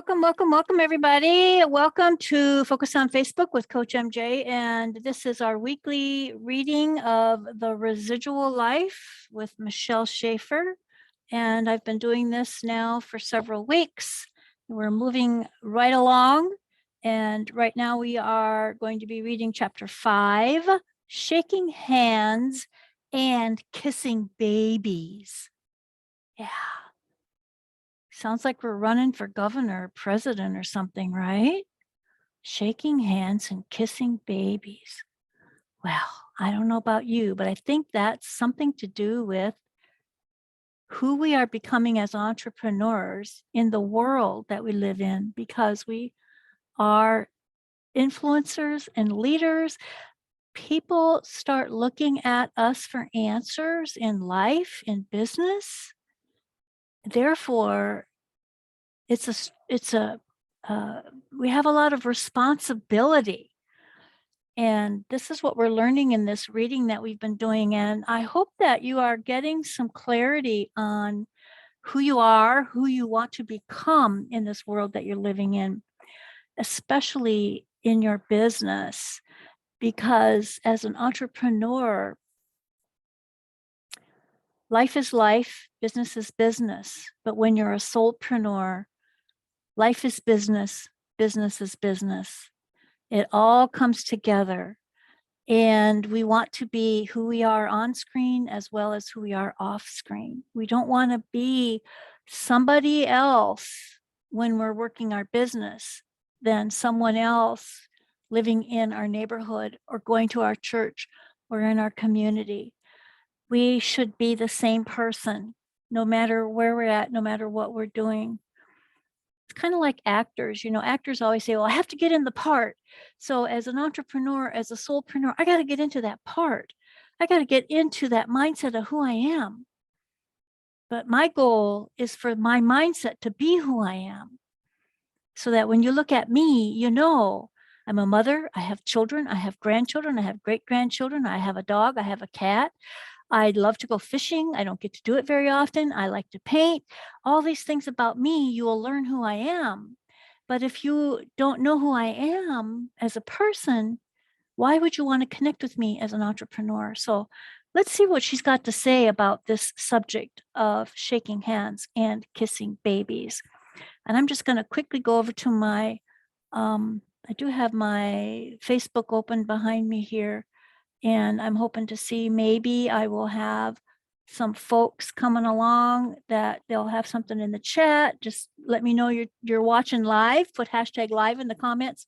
Welcome, everybody. Welcome to Focus on Facebook with Coach MJ. And this is our weekly reading of The Residual Life with Michelle Schaffer. And I've been doing this now for several weeks. We're moving right along. And right now we are going to be reading chapter 5, Shaking Hands and Kissing Babies. Yeah. Sounds like we're running for governor or president or something, right? Shaking hands and kissing babies. Well, I don't know about you, but I think that's something to do with who we are becoming as entrepreneurs in the world that we live in, because we are influencers and leaders. People start looking at us for answers in life, in business. Therefore, we have a lot of responsibility. And this is what we're learning in this reading that we've been doing. And I hope that you are getting some clarity on who you are, who you want to become in this world that you're living in, especially in your business. Because as an entrepreneur, life is life, business is business. But when you're a solopreneur, life is business, business is business. It all comes together. And we want to be who we are on screen as well as who we are off screen. We don't want to be somebody else when we're working our business than someone else living in our neighborhood or going to our church or in our community. We should be the same person, no matter where we're at, no matter what we're doing. It's kind of like actors. Actors always say, well, I have to get in the part. So as an entrepreneur, as a soulpreneur, I got to get into that part. I got to get into that mindset of who I am. But my goal is for my mindset to be who I am. So that when you look at me, I'm a mother, I have children, I have grandchildren, I have great-grandchildren, I have a dog, I have a cat. I love to go fishing. I don't get to do it very often. I like to paint. All these things about me, you will learn who I am. But if you don't know who I am as a person, why would you want to connect with me as an entrepreneur? So let's see what she's got to say about this subject of shaking hands and kissing babies. And I'm just going to quickly go over to I do have my Facebook open behind me here. And I'm hoping to see, maybe I will have some folks coming along that they'll have something in the chat. Just let me know you're watching live, put hashtag live in the comments,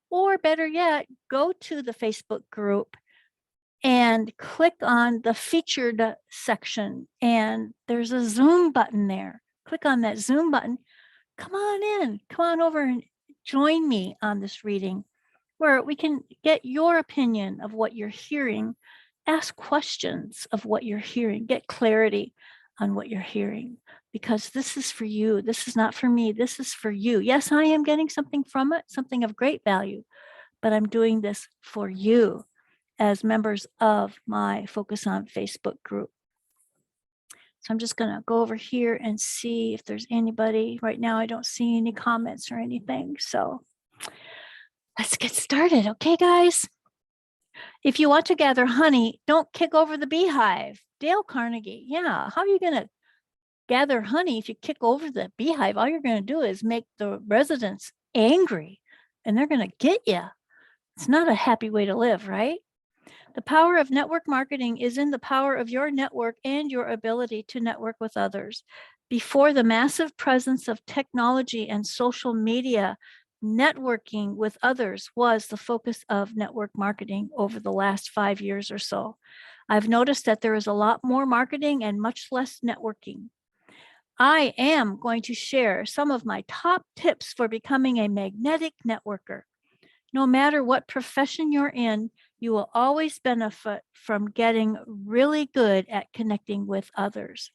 or better yet, go to the Facebook group and click on the featured section. And there's a Zoom button there. Click on that Zoom button. Come on over and join me on this reading, where we can get your opinion of what you're hearing, ask questions of what you're hearing, get clarity on what you're hearing, because this is for you. This is not for me. This is for you. Yes, I am getting something from it, something of great value, but I'm doing this for you as members of my Focus on Facebook group. So I'm just going to go over here and see if there's anybody. Right now, I don't see any comments or anything. So let's get started. Okay, guys. If you want to gather honey, don't kick over the beehive. Dale Carnegie. Yeah. How are you going to gather honey if you kick over the beehive? All you're going to do is make the residents angry, and they're going to get you. It's not a happy way to live, right? The power of network marketing is in the power of your network and your ability to network with others. Before the massive presence of technology and social media, networking with others was the focus of network marketing over the last 5 years or so. I've noticed that there is a lot more marketing and much less networking. I am going to share some of my top tips for becoming a magnetic networker. No matter what profession you're in, you will always benefit from getting really good at connecting with others.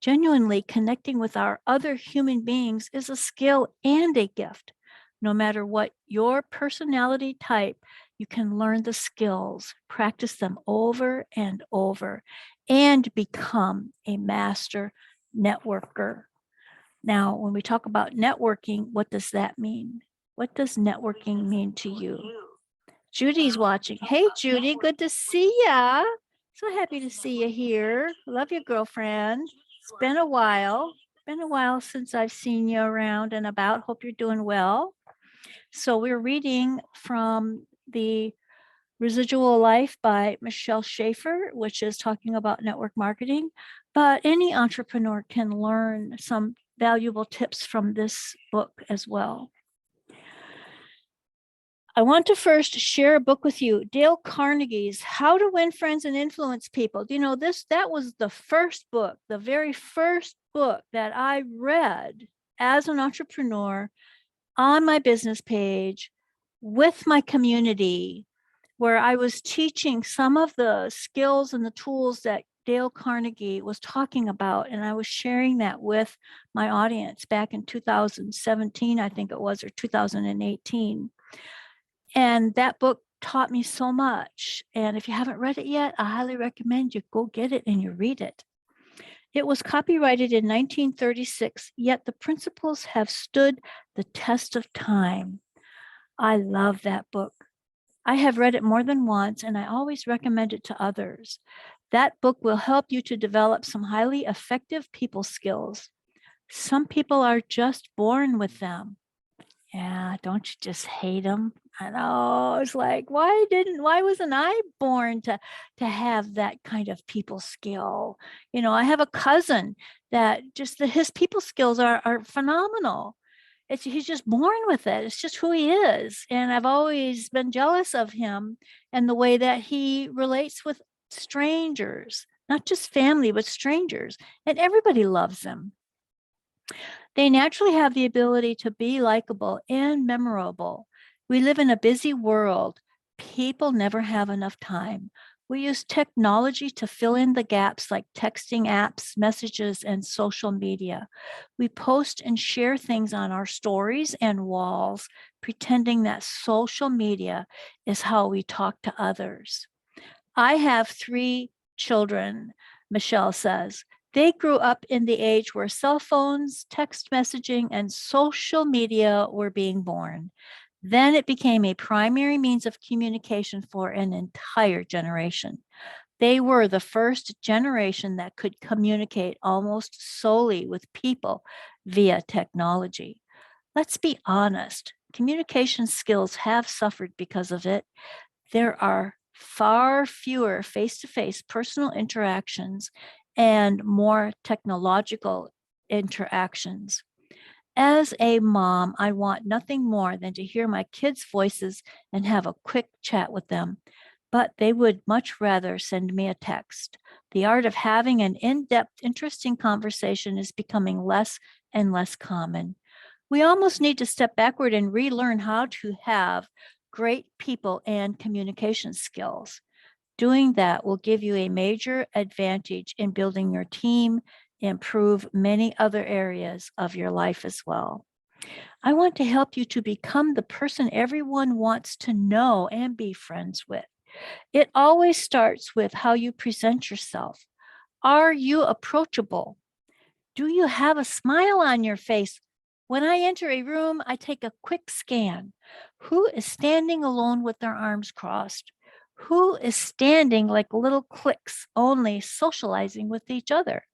Genuinely connecting with our other human beings is a skill and a gift. No matter what your personality type, you can learn the skills, practice them over and over, and become a master networker. Now, when we talk about networking, what does that mean? What does networking mean to you? Judy's watching. Hey, Judy, good to see ya. So happy to see you here. Love you, girlfriend. It's been a while. Been a while since I've seen you around and about. Hope you're doing well. So we're reading from the Residual Life by Michelle Schaffer, which is talking about network marketing. But any entrepreneur can learn some valuable tips from this book as well. I want to first share a book with you, Dale Carnegie's How to Win Friends and Influence People. You know, that was the first book, the very first book that I read as an entrepreneur on my business page with my community, where I was teaching some of the skills and the tools that Dale Carnegie was talking about. And I was sharing that with my audience back in 2017, I think it was, or 2018. And that book taught me so much. And if you haven't read it yet, I highly recommend you go get it and you read it. It was copyrighted in 1936, yet the principles have stood the test of time. I love that book. I have read it more than once, and I always recommend it to others. That book will help you to develop some highly effective people skills. Some people are just born with them. Yeah, don't you just hate them? I know. It's like, why wasn't I born to have that kind of people skill? You know, I have a cousin that his people skills are phenomenal. He's just born with it. It's just who he is. And I've always been jealous of him and the way that he relates with strangers, not just family, but strangers. And everybody loves him. They naturally have the ability to be likable and memorable. We live in a busy world. People never have enough time. We use technology to fill in the gaps like texting apps, messages, and social media. We post and share things on our stories and walls, pretending that social media is how we talk to others. I have 3 children, Michelle says. They grew up in the age where cell phones, text messaging, and social media were being born. Then it became a primary means of communication for an entire generation. They were the first generation that could communicate almost solely with people via technology. Let's be honest, communication skills have suffered because of it. There are far fewer face-to-face personal interactions and more technological interactions. As a mom, I want nothing more than to hear my kids' voices and have a quick chat with them, but they would much rather send me a text. The art of having an in-depth, interesting conversation is becoming less and less common. We almost need to step backward and relearn how to have great people and communication skills. Doing that will give you a major advantage in building your team, improve many other areas of your life as well. I want to help you to become the person everyone wants to know and be friends with. It always starts with how you present yourself. Are you approachable? Do you have a smile on your face? When I enter a room, I take a quick scan. Who is standing alone with their arms crossed? Who is standing like little cliques, only socializing with each other?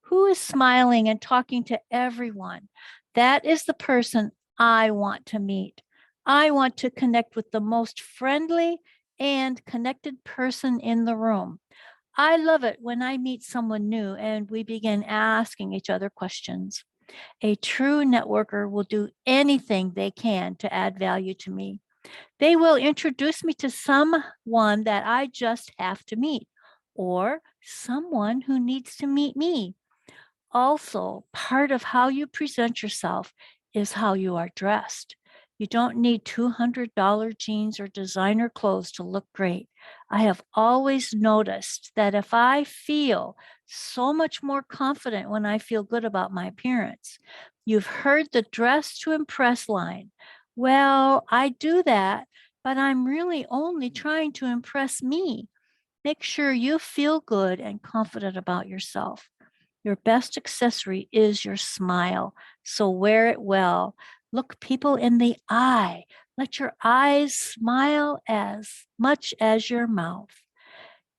Who is smiling and talking to everyone? That is the person I want to meet. I want to connect with the most friendly and connected person in the room. I love it when I meet someone new and we begin asking each other questions. A true networker will do anything they can to add value to me. They will introduce me to someone that I just have to meet, or someone who needs to meet me. Also, part of how you present yourself is how you are dressed. You don't need $200 jeans or designer clothes to look great. I have always noticed that if I feel so much more confident when I feel good about my appearance. You've heard the dress to impress line. Well, I do that, but I'm really only trying to impress me. Make sure you feel good and confident about yourself. Your best accessory is your smile. So wear it well. Look people in the eye. Let your eyes smile as much as your mouth.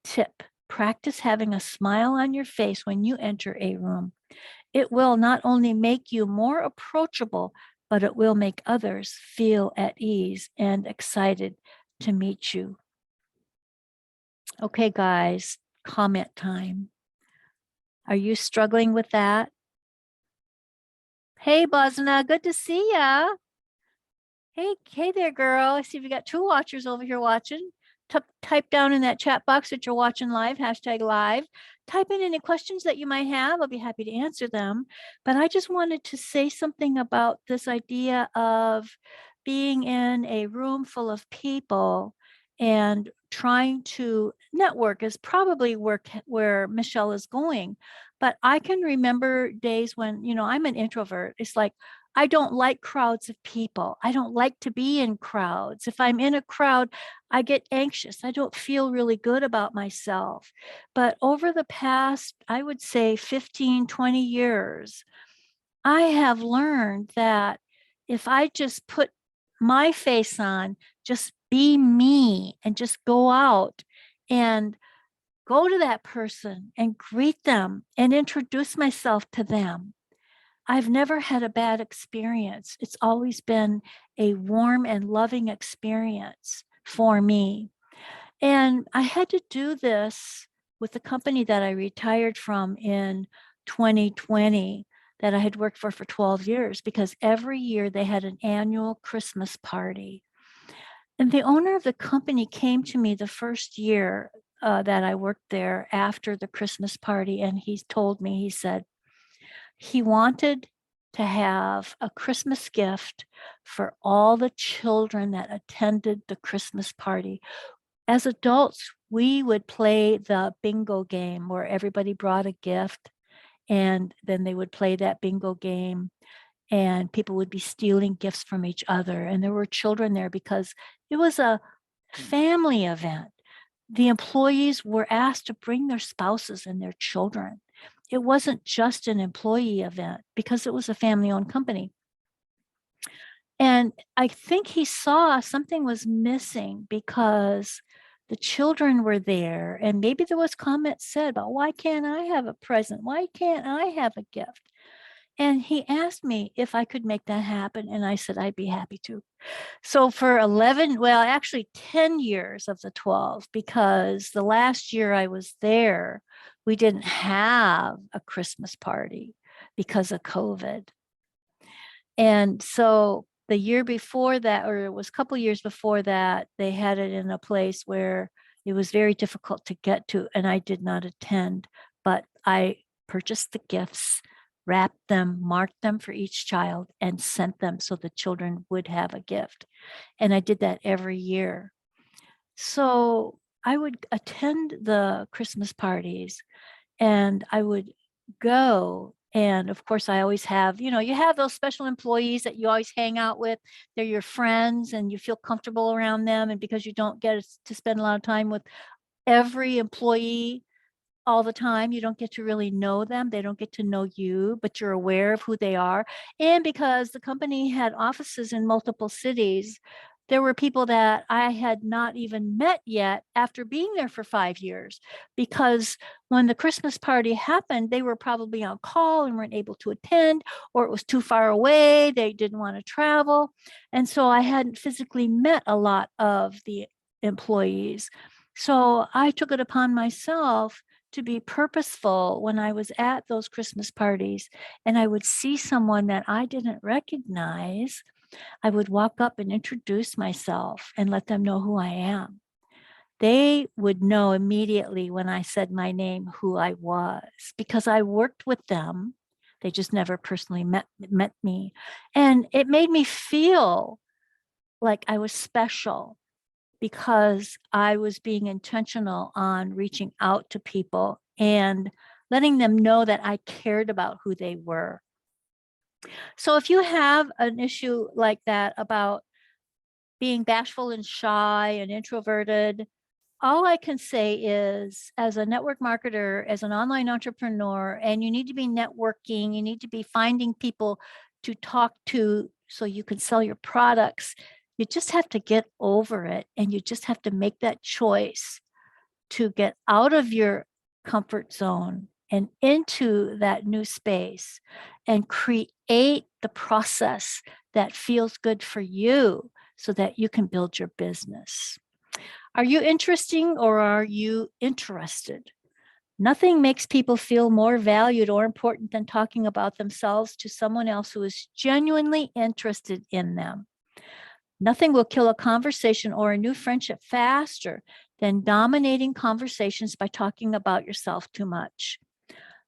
Tip: practice having a smile on your face when you enter a room. It will not only make you more approachable, but it will make others feel at ease and excited to meet you. Okay, guys, comment time. Are you struggling with that? Hey, Bosna, good to see ya. Hey there, girl. I see we got 2 watchers over here watching. Type down in that chat box that you're watching live, hashtag live. Type in any questions that you might have. I'll be happy to answer them. But I just wanted to say something about this idea of being in a room full of people and trying to network is probably where Michelle is going. But I can remember days when, I'm an introvert. It's like, I don't like crowds of people. I don't like to be in crowds. If I'm in a crowd, I get anxious. I don't feel really good about myself. But over the past, I would say 15, 20 years, I have learned that if I just put my face on, just be me and just go out and go to that person and greet them and introduce myself to them, I've never had a bad experience. It's always been a warm and loving experience for me. And I had to do this with the company that I retired from in 2020 that I had worked for 12 years, because every year they had an annual Christmas party. And the owner of the company came to me the first year that I worked there after the Christmas party. And he told me, he said, he wanted to have a Christmas gift for all the children that attended the Christmas party. As adults, we would play the bingo game where everybody brought a gift, and then they would play that bingo game, and people would be stealing gifts from each other. And there were children there because it was a family event. The employees were asked to bring their spouses and their children. It wasn't just an employee event because it was a family-owned company. And I think he saw something was missing because the children were there, and maybe there was comments said about, why can't I have a present? Why can't I have a gift? And he asked me if I could make that happen. And I said, I'd be happy to. So for 10 years of the 12, because the last year I was there, we didn't have a Christmas party because of COVID. And so the year before that, or it was a couple years before that, they had it in a place where it was very difficult to get to, and I did not attend, but I purchased the gifts, wrapped them, marked them for each child, and sent them so the children would have a gift. And I did that every year. So I would attend the Christmas parties, and I would go. And of course, I always have, you have those special employees that you always hang out with. They're your friends and you feel comfortable around them. And because you don't get to spend a lot of time with every employee all the time, you don't get to really know them. They don't get to know you, but you're aware of who they are. And because the company had offices in multiple cities, there were people that I had not even met yet after being there for 5 years, because when the Christmas party happened, they were probably on call and weren't able to attend, or it was too far away. They didn't want to travel. And so I hadn't physically met a lot of the employees. So I took it upon myself to be purposeful when I was at those Christmas parties and I would see someone that I didn't recognize. I would walk up and introduce myself and let them know who I am. They would know immediately when I said my name who I was, because I worked with them. They just never personally met me. And it made me feel like I was special, because I was being intentional on reaching out to people and letting them know that I cared about who they were. So if you have an issue like that about being bashful and shy and introverted, All I can say is, as a network marketer, as an online entrepreneur, and you need to be networking, you need to be finding people to talk to so you can sell your products. You just have to get over it, and you just have to make that choice to get out of your comfort zone and into that new space and create the process that feels good for you so that you can build your business. Are you interesting or are you interested? Nothing makes people feel more valued or important than talking about themselves to someone else who is genuinely interested in them. Nothing will kill a conversation or a new friendship faster than dominating conversations by talking about yourself too much.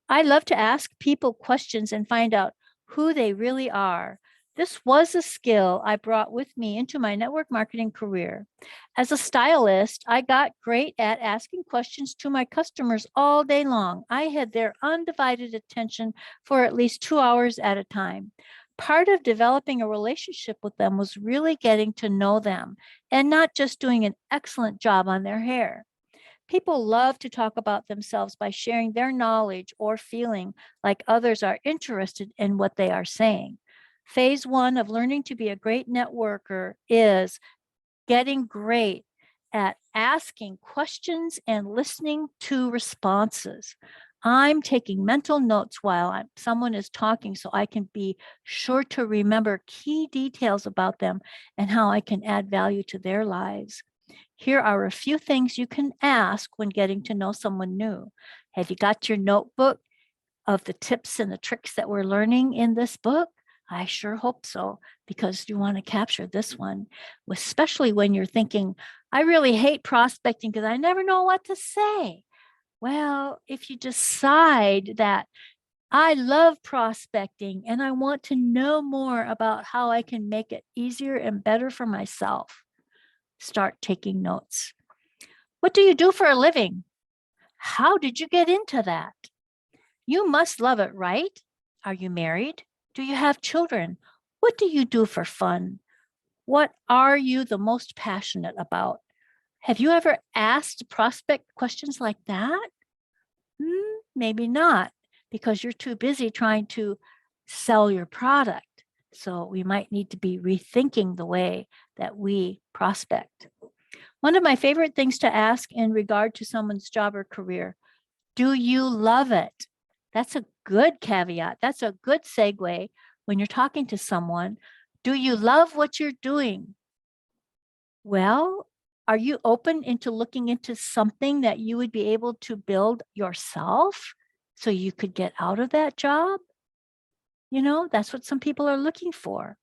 I love to ask people questions and find out who they really are. This was a skill I brought with me into my network marketing career. As a stylist, I got great at asking questions to my customers all day long. I had their undivided attention for at least 2 hours at a time. Part of developing a relationship with them was really getting to know them and not just doing an excellent job on their hair. People love to talk about themselves by sharing their knowledge or feeling like others are interested in what they are saying. Phase one of learning to be a great networker is getting great at asking questions and listening to responses. I'm taking mental notes while someone is talking so I can be sure to remember key details about them and how I can add value to their lives. Here are a few things you can ask when getting to know someone new. Have you got your notebook of the tips and the tricks that we're learning in this book? I sure hope so, because you want to capture this one, especially when you're thinking, I really hate prospecting because I never know what to say. Well, if you decide that I love prospecting and I want to know more about how I can make it easier and better for myself, start taking notes. What do you do for a living? How did you get into that? You must love it, right? Are you married? Do you have children? What do you do for fun? What are you the most passionate about? Have you ever asked prospect questions like that? Maybe not, because you're too busy trying to sell your product. So we might need to be rethinking the way that we prospect. One of my favorite things to ask in regard to someone's job or career, do you love it? That's a good caveat. That's a good segue when you're talking to someone. Do you love what you're doing? Well, are you open into looking into something that you would be able to build yourself so you could get out of that job? You know, that's what some people are looking for.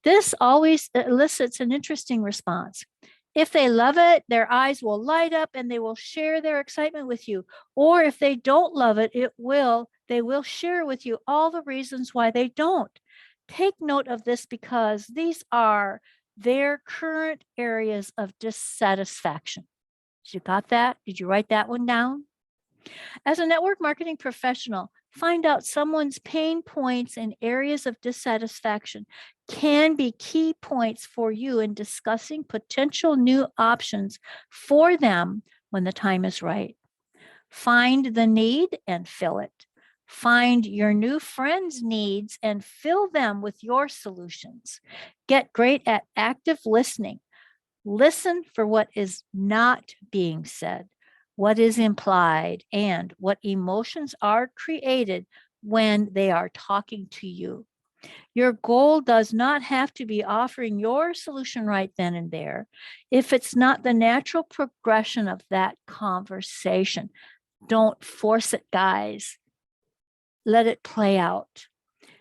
This always elicits an interesting response. If they love it, their eyes will light up and they will share their excitement with you. Or if they don't love it, they will share with you all the reasons why they don't. Take note of this because these are their current areas of dissatisfaction. You got that? Did you write that one down? As a network marketing professional, find out someone's pain points and areas of dissatisfaction can be key points for you in discussing potential new options for them when the time is right. Find the need and fill it. Find your new friends' needs and fill them with your solutions. Get great at active listening. Listen for what is not being said, what is implied, and what emotions are created when they are talking to you. Your goal does not have to be offering your solution right then and there if it's not the natural progression of that conversation. Don't force it, guys. Let it play out.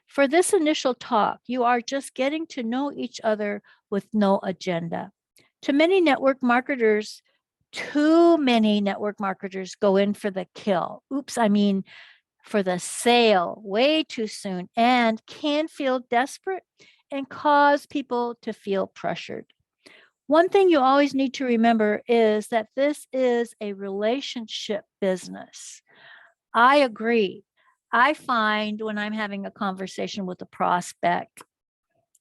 For this initial talk, you are just getting to know each other with no agenda. To many network marketers, too many network marketers go in for the kill. For the sale way too soon and can feel desperate and cause people to feel pressured. One thing you always need to remember is that this is a relationship business. I agree. I find when I'm having a conversation with a prospect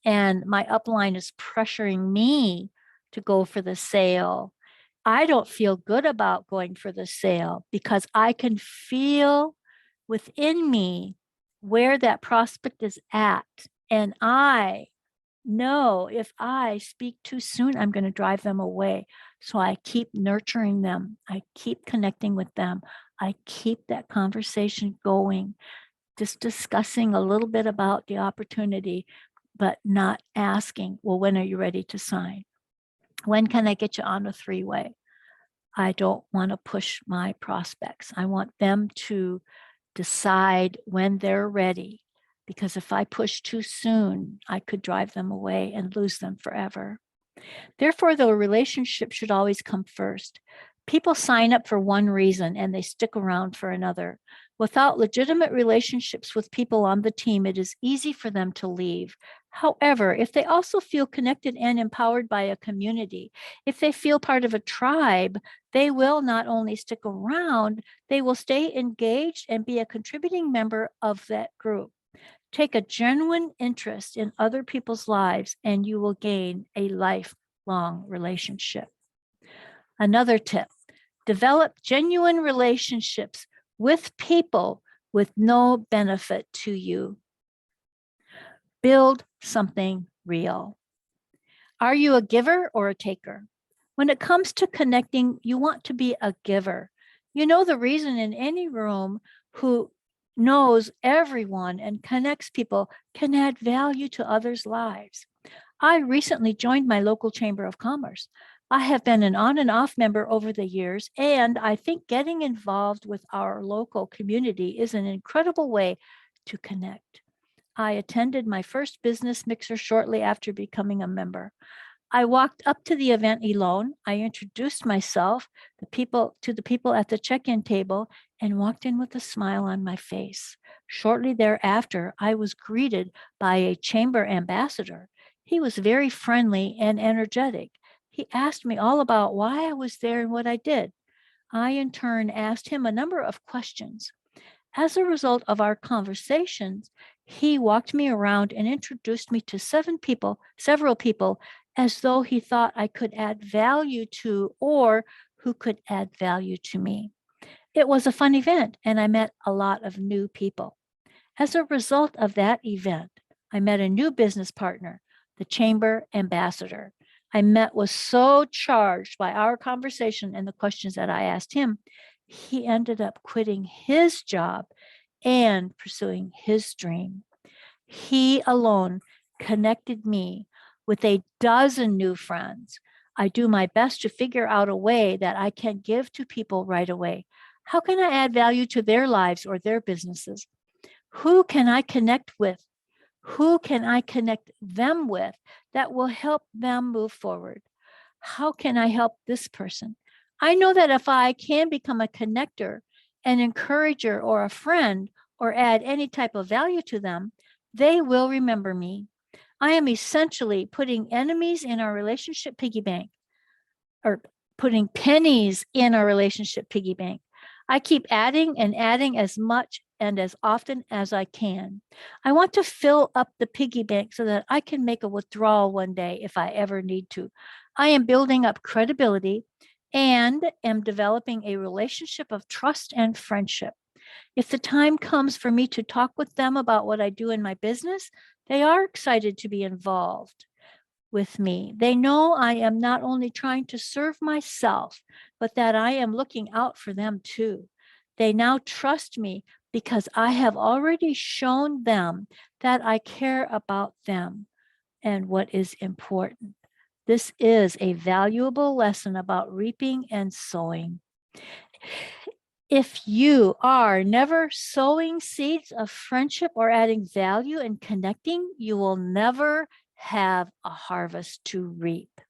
and my upline is pressuring me to go for the sale, I don't feel good about going for the sale because I can feel within me where that prospect is at. And I know if I speak too soon, I'm going to drive them away. So I keep nurturing them. I keep connecting with them. I keep that conversation going, just discussing a little bit about the opportunity, but not asking, well, when are you ready to sign? When can I get you on a three-way? I don't want to push my prospects. I want them to decide when they're ready, because if I push too soon, I could drive them away and lose them forever. Therefore, the relationship should always come first. People sign up for one reason and they stick around for another. Without legitimate relationships with people on the team, it is easy for them to leave. However, if they also feel connected and empowered by a community, if they feel part of a tribe, they will not only stick around, they will stay engaged and be a contributing member of that group. Take a genuine interest in other people's lives and you will gain a lifelong relationship. Another tip, develop genuine relationships with people with no benefit to you. Build something real. Are you a giver or a taker? When it comes to connecting, you want to be a giver. You know the reason in any room who knows everyone and connects people can add value to others' lives. I recently joined my local Chamber of Commerce. I have been an on and off member over the years, and I think getting involved with our local community is an incredible way to connect. I attended my first business mixer shortly after becoming a member. I walked up to the event alone. I introduced myself to the people at the check-in table and walked in with a smile on my face. Shortly thereafter, I was greeted by a chamber ambassador. He was very friendly and energetic. He asked me all about why I was there and what I did. I, in turn, asked him a number of questions. As a result of our conversations, he walked me around and introduced me to several people, as though he thought I could add value to or who could add value to me. It was a fun event and I met a lot of new people. As a result of that event, I met a new business partner, the chamber ambassador. Was so charged by our conversation and the questions that I asked him, he ended up quitting his job and pursuing his dream. He alone connected me with a dozen new friends. I do my best to figure out a way that I can give to people right away. How can I add value to their lives or their businesses? Who can I connect with? Who can I connect them with that will help them move forward? How can I help this person? I know that if I can become a connector, an encourager, or a friend, or add any type of value to them, they will remember me. I am essentially putting enemies in our relationship piggy bank, or putting pennies in our relationship piggy bank. I keep adding and adding as much and as often as I can. I want to fill up the piggy bank so that I can make a withdrawal one day if I ever need to. I am building up credibility and am developing a relationship of trust and friendship. If the time comes for me to talk with them about what I do in my business, they are excited to be involved with me. They know I am not only trying to serve myself, but that I am looking out for them too. They now trust me because I have already shown them that I care about them and what is important. This is a valuable lesson about reaping and sowing. If you are never sowing seeds of friendship or adding value and connecting, you will never have a harvest to reap.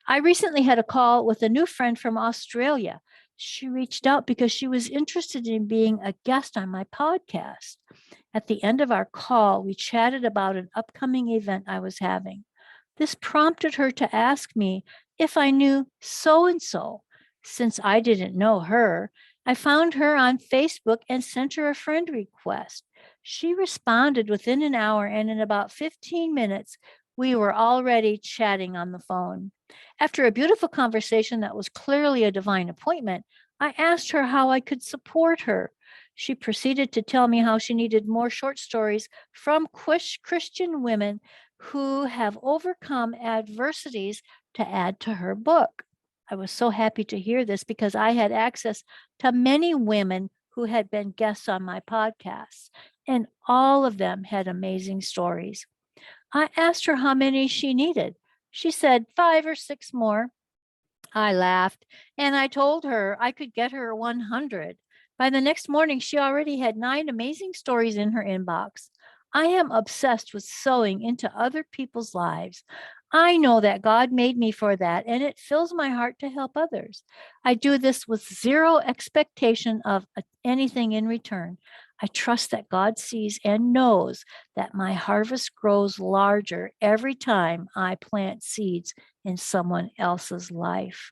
I recently had a call with a new friend from Australia. She reached out because she was interested in being a guest on my podcast. At the end of our call, we chatted about an upcoming event I was having. This prompted her to ask me if I knew so-and-so. Since I didn't know her, I found her on Facebook and sent her a friend request. She responded within an hour, and in about 15 minutes, we were already chatting on the phone. After a beautiful conversation that was clearly a divine appointment, I asked her how I could support her. She proceeded to tell me how she needed more short stories from Christian women who have overcome adversities to add to her book. I was so happy to hear this because I had access to many women who had been guests on my podcasts, and all of them had amazing stories. I asked her how many she needed. She said 5 or 6 more. I laughed and I told her I could get her 100. By the next morning, she already had 9 amazing stories in her inbox. I am obsessed with sewing into other people's lives. I know that God made me for that, and it fills my heart to help others. I do this with zero expectation of anything in return. I trust that God sees and knows that my harvest grows larger every time I plant seeds in someone else's life.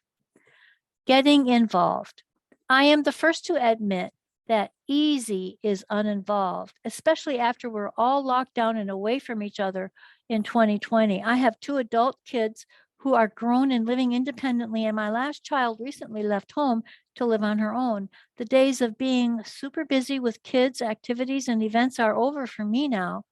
Getting involved. I am the first to admit that easy is uninvolved, especially after we're all locked down and away from each other in 2020. I have 2 adult kids who are grown and living independently, and my last child recently left home to live on her own. The days of being super busy with kids, activities, and events are over for me now.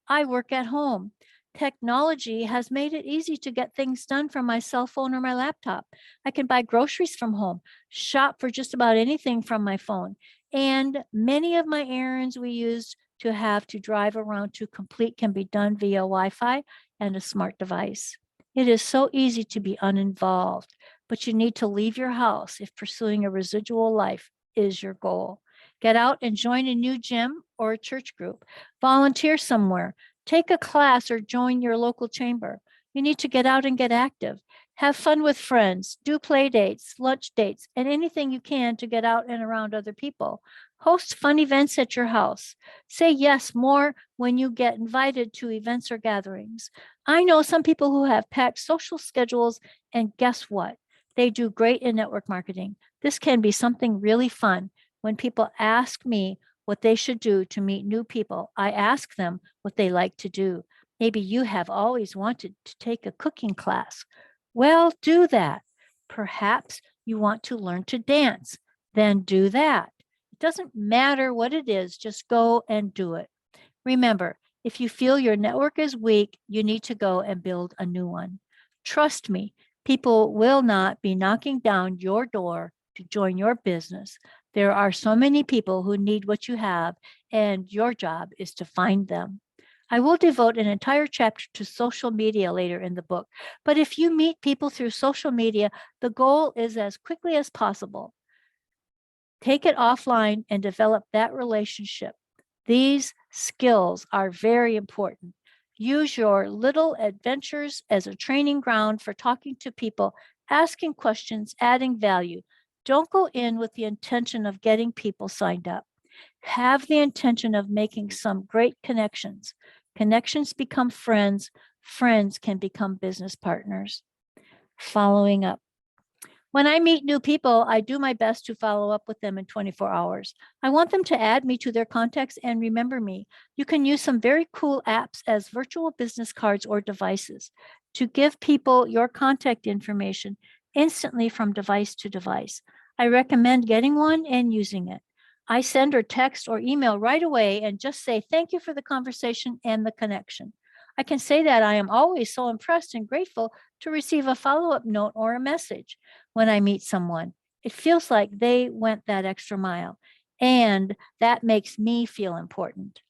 I work at home. Technology has made it easy to get things done from my cell phone or my laptop. I can buy groceries from home, shop for just about anything from my phone. And many of my errands we used to have to drive around to complete can be done via Wi Fi and a smart device. It is so easy to be uninvolved, but you need to leave your house if pursuing a residual life is your goal. Get out and join a new gym or a church group. Volunteer somewhere. Take a class or join your local chamber. You need to get out and get active. Have fun with friends, do play dates, lunch dates, and anything you can to get out and around other people. Host fun events at your house. Say yes more when you get invited to events or gatherings. I know some people who have packed social schedules, and guess what? They do great in network marketing. This can be something really fun. When people ask me what they should do to meet new people, I ask them what they like to do. Maybe you have always wanted to take a cooking class. Well, do that. Perhaps you want to learn to dance. Then do that. It doesn't matter what it is, just go and do it. Remember, if you feel your network is weak, you need to go and build a new one. Trust me, people will not be knocking down your door to join your business. There are so many people who need what you have, and your job is to find them. I will devote an entire chapter to social media later in the book, but if you meet people through social media, the goal is as quickly as possible. Take it offline and develop that relationship. These skills are very important. Use your little adventures as a training ground for talking to people, asking questions, adding value. Don't go in with the intention of getting people signed up. Have the intention of making some great connections. Connections become friends. Friends can become business partners. Following up. When I meet new people, I do my best to follow up with them in 24 hours. I want them to add me to their contacts and remember me. You can use some very cool apps as virtual business cards or devices to give people your contact information instantly from device to device. I recommend getting one and using it. I send or text or email right away and just say thank you for the conversation and the connection. I can say that I am always so impressed and grateful to receive a follow-up note or a message when I meet someone. It feels like they went that extra mile, and that makes me feel important.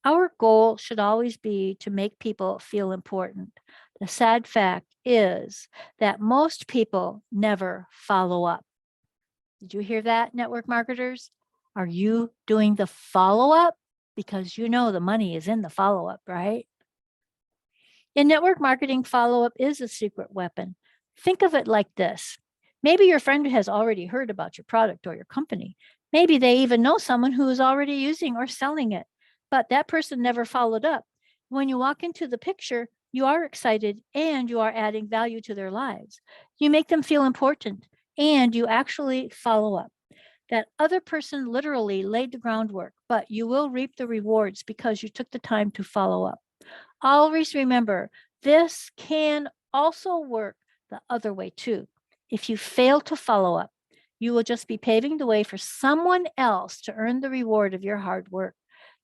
Our goal should always be to make people feel important. The sad fact is that most people never follow up. Did you hear that, network marketers? Are you doing the follow up? Because you know the money is in the follow up, right? In network marketing, follow up is a secret weapon. Think of it like this. Maybe your friend has already heard about your product or your company. Maybe they even know someone who is already using or selling it, but that person never followed up. When you walk into the picture, you are excited and you are adding value to their lives. You make them feel important and you actually follow up. That other person literally laid the groundwork, but you will reap the rewards because you took the time to follow up. Always remember, this can also work the other way too. If you fail to follow up, you will just be paving the way for someone else to earn the reward of your hard work.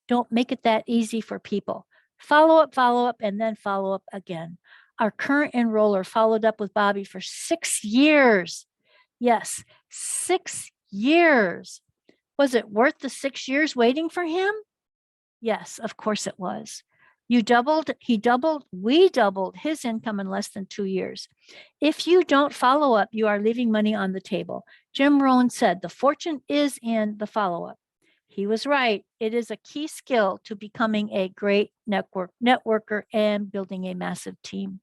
Don't make it that easy for people. Follow up, and then follow up again. Our current enroller followed up with Bobby for 6 years. Yes, 6 years. Was it worth the 6 years waiting for him? Yes, of course it was. We doubled his income in less than 2 years. If you don't follow up, you are leaving money on the table. Jim Rohn said, the fortune is in the follow up. He was right. It is a key skill to becoming a great networker and building a massive team.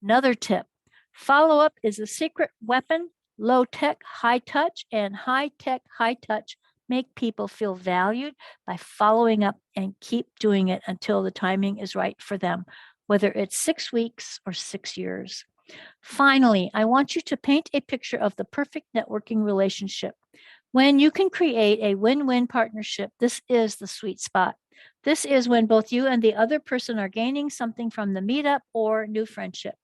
Another tip, follow up is a secret weapon. Low tech, high touch, and high tech, high touch make people feel valued by following up, and keep doing it until the timing is right for them, whether it's 6 weeks or 6 years. Finally, I want you to paint a picture of the perfect networking relationship. When you can create a win-win partnership, this is the sweet spot. This is when both you and the other person are gaining something from the meetup or new friendship.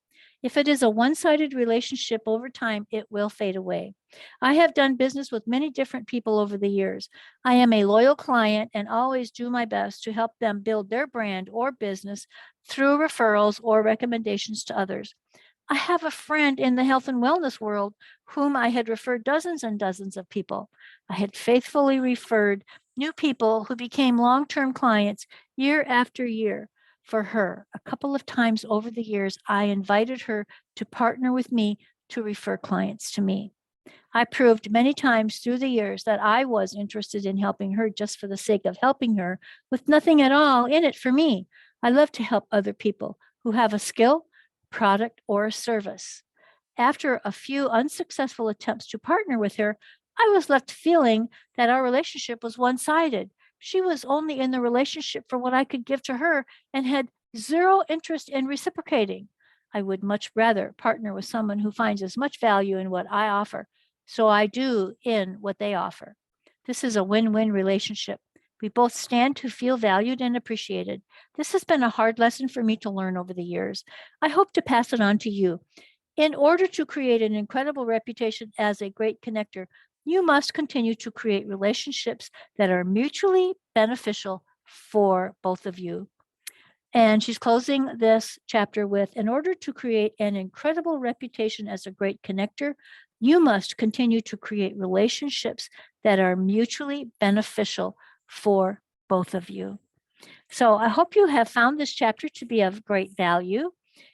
If it is a one-sided relationship over time, it will fade away. I have done business with many different people over the years. I am a loyal client and always do my best to help them build their brand or business through referrals or recommendations to others. I have a friend in the health and wellness world whom I had referred dozens and dozens of people. I had faithfully referred new people who became long-term clients year after year. For her, a couple of times over the years, I invited her to partner with me to refer clients to me. I proved many times through the years that I was interested in helping her just for the sake of helping her, with nothing at all in it for me. I love to help other people who have a skill, product, or a service. After a few unsuccessful attempts to partner with her, I was left feeling that our relationship was one-sided. She was only in the relationship for what I could give to her and had zero interest in reciprocating. I would much rather partner with someone who finds as much value in what I offer, so I do in what they offer. This is a win-win relationship. We both stand to feel valued and appreciated. This has been a hard lesson for me to learn over the years. I hope to pass it on to you. In order to create an incredible reputation as a great connector, you must continue to create relationships that are mutually beneficial for both of you. And she's closing this chapter with, in order to create an incredible reputation as a great connector, you must continue to create relationships that are mutually beneficial for both of you. So I hope you have found this chapter to be of great value.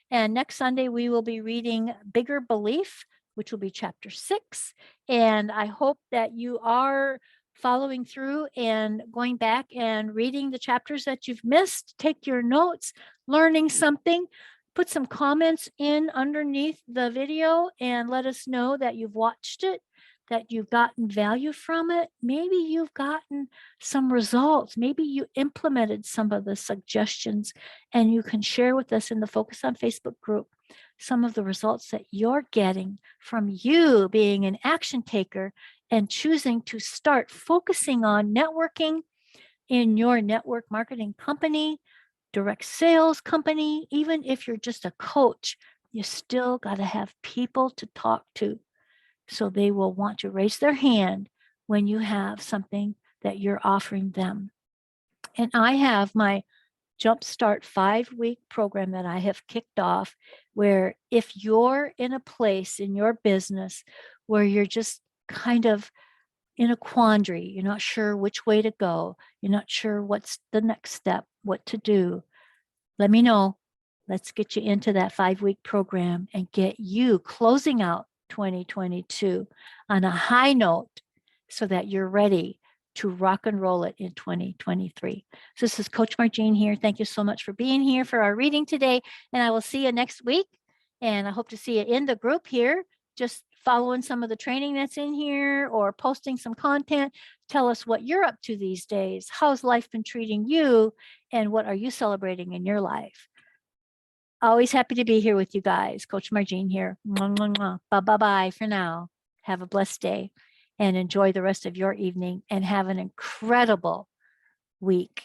And next Sunday, we will be reading Bigger Belief, which will be chapter 6. And I hope that you are following through and going back and reading the chapters that you've missed. Take your notes, learning something. Put some comments in underneath the video and let us know that you've watched it, that you've gotten value from it. Maybe you've gotten some results. Maybe you implemented some of the suggestions, and you can share with us in the Focus on Facebook group some of the results that you're getting from you being an action taker and choosing to start focusing on networking in your network marketing company, direct sales company. Even if you're just a coach, you still got to have people to talk to. So they will want to raise their hand when you have something that you're offering them. And I have my Jumpstart 5-week program that I have kicked off, where if you're in a place in your business where you're just kind of in a quandary, you're not sure which way to go, you're not sure what's the next step, what to do, let me know. Let's get you into that 5-week program and get you closing out 2022 on a high note so that you're ready to rock and roll it in 2023. So this is Coach Margene here. Thank you so much for being here for our reading today. And I will see you next week. And I hope to see you in the group here, just following some of the training that's in here or posting some content. Tell us what you're up to these days. How's life been treating you? And what are you celebrating in your life? Always happy to be here with you guys. Coach Margene here. Mwah, mwah, mwah. Bye-bye for now. Have a blessed day and enjoy the rest of your evening and have an incredible week.